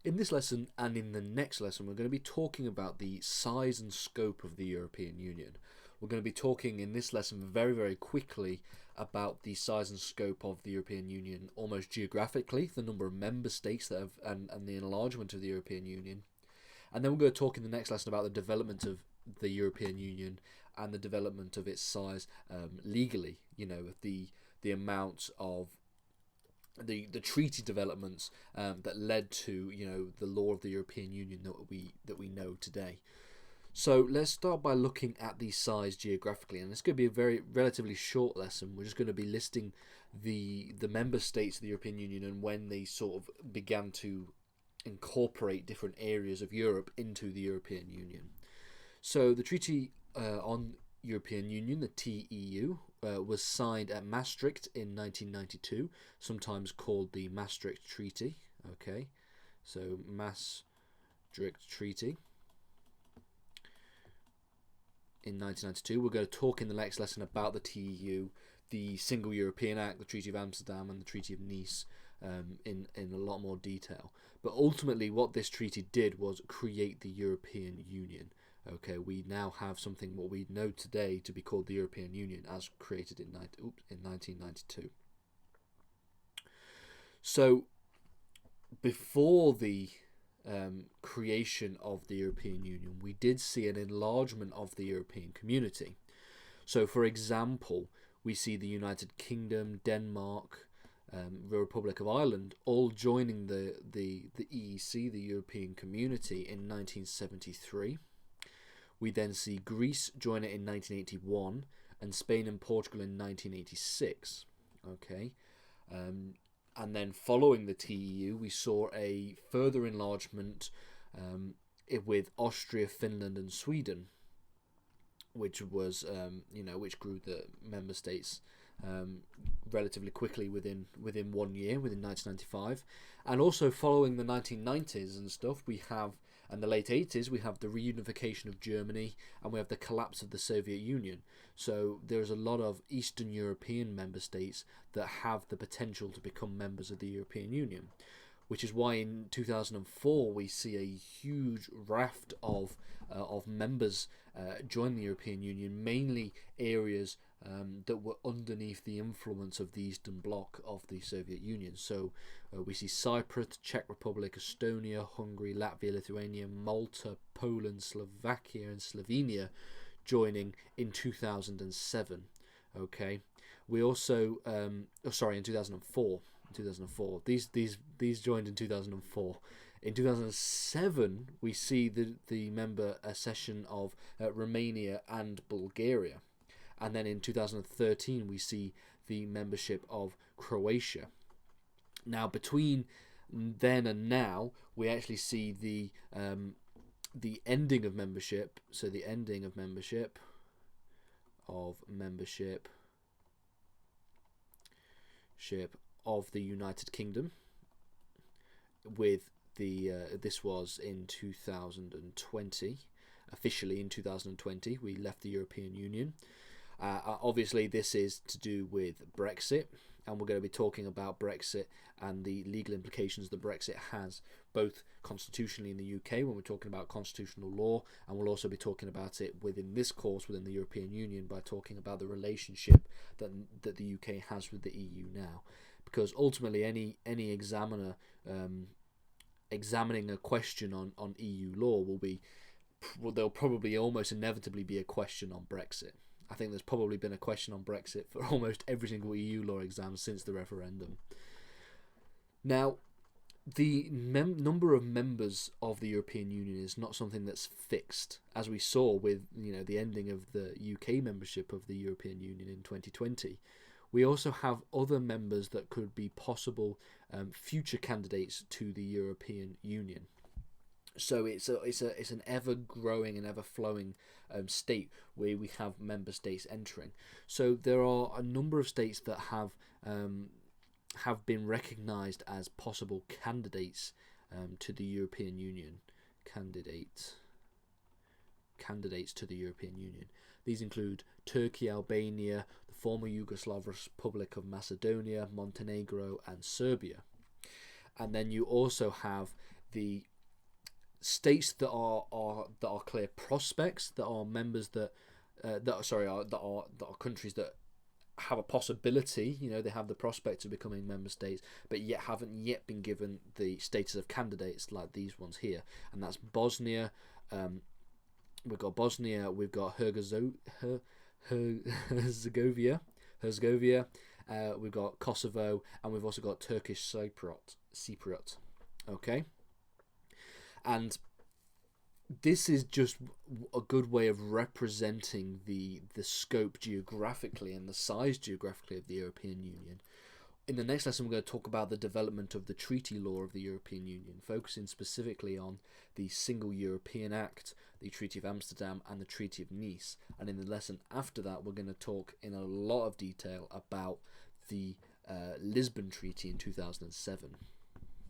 In this lesson and in the next lesson, we're going to be talking about the size and scope of the European Union. We're going to be talking in this lesson very, very quickly about the size and scope of the European Union, almost geographically, the number of member states that have, and the enlargement of the European Union. And then we're going to talk in the next lesson about the development of the European Union and the development of its size legally. The amount of the treaty developments that led to the law of the European Union that we know today. So let's start by looking at the size geographically, and it's going to be a very relatively short lesson. We're just going to be listing the member states of the European Union and when they sort of began to incorporate different areas of Europe into the European Union. So the Treaty on European Union, the TEU, was signed at Maastricht in 1992, sometimes called the Maastricht Treaty. Okay, so Maastricht Treaty in 1992. We're going to talk in the next lesson about the TEU, the Single European Act, the Treaty of Amsterdam, and the Treaty of Nice in a lot more detail. But ultimately, what this treaty did was create the European Union. Okay, we now have something what we know today to be called the European Union, as created in 1992. So, before the creation of the European Union, we did see an enlargement of the European community. So, for example, we see the United Kingdom, Denmark, the Republic of Ireland, all joining the EEC, the European Community, in 1973. We then see Greece join it in 1981 and Spain and Portugal in 1986. Okay, and then following the TEU, we saw a further enlargement with Austria, Finland, and Sweden, which was which grew the member states relatively quickly within 1 year, within 1995, and also following the 1990s and stuff, we have. And the late 80s, we have the reunification of Germany and we have the collapse of the Soviet Union. So there's a lot of Eastern European member states that have the potential to become members of the European Union, which is why in 2004 we see a huge raft of members join the European Union, mainly areas that were underneath the influence of the Eastern Bloc of the Soviet Union. So we see Cyprus, Czech Republic, Estonia, Hungary, Latvia, Lithuania, Malta, Poland, Slovakia, and Slovenia joining in 2007. Okay, we also in 2004. 2004. These joined in 2004. In 2007, we see the member accession of Romania and Bulgaria. And then in 2013, we see the membership of Croatia. Now, between then and now, we actually see the ending of membership. So the ending of membership of the United Kingdom, with this was in 2020. Officially in 2020, we left the European Union. Obviously, this is to do with Brexit, and we're going to be talking about Brexit and the legal implications that Brexit has, both constitutionally in the UK when we're talking about constitutional law, and we'll also be talking about it within this course within the European Union by talking about the relationship that the UK has with the EU now. Because ultimately, any examiner examining a question on EU law there'll probably almost inevitably be a question on Brexit. I think there's probably been a question on Brexit for almost every single EU law exam since the referendum. Now, the number of members of the European Union is not something that's fixed, as we saw with the ending of the UK membership of the European Union in 2020. We also have other members that could be possible future candidates to the European Union. So it's an ever growing and ever flowing state where we have member states entering. So there are a number of states that have been recognised as possible candidates to the European Union. Candidates to the European Union. These include Turkey, Albania, the former Yugoslav Republic of Macedonia, Montenegro, and Serbia. And then you also have the states that are clear prospects, that are members that are countries that have a possibility, they have the prospect of becoming member states, but yet haven't yet been given the status of candidates like these ones here, and that's Bosnia. We've got Bosnia, we've got Herzegovina, we've got Kosovo, and we've also got Turkish Cypriot. Okay, and this is just a good way of representing the scope geographically and the size geographically of the European Union. In the next lesson, we're going to talk about the development of the treaty law of the European Union, focusing specifically on the Single European Act, the Treaty of Amsterdam, and the Treaty of Nice. And in the lesson after that, we're going to talk in a lot of detail about the Lisbon Treaty in 2007.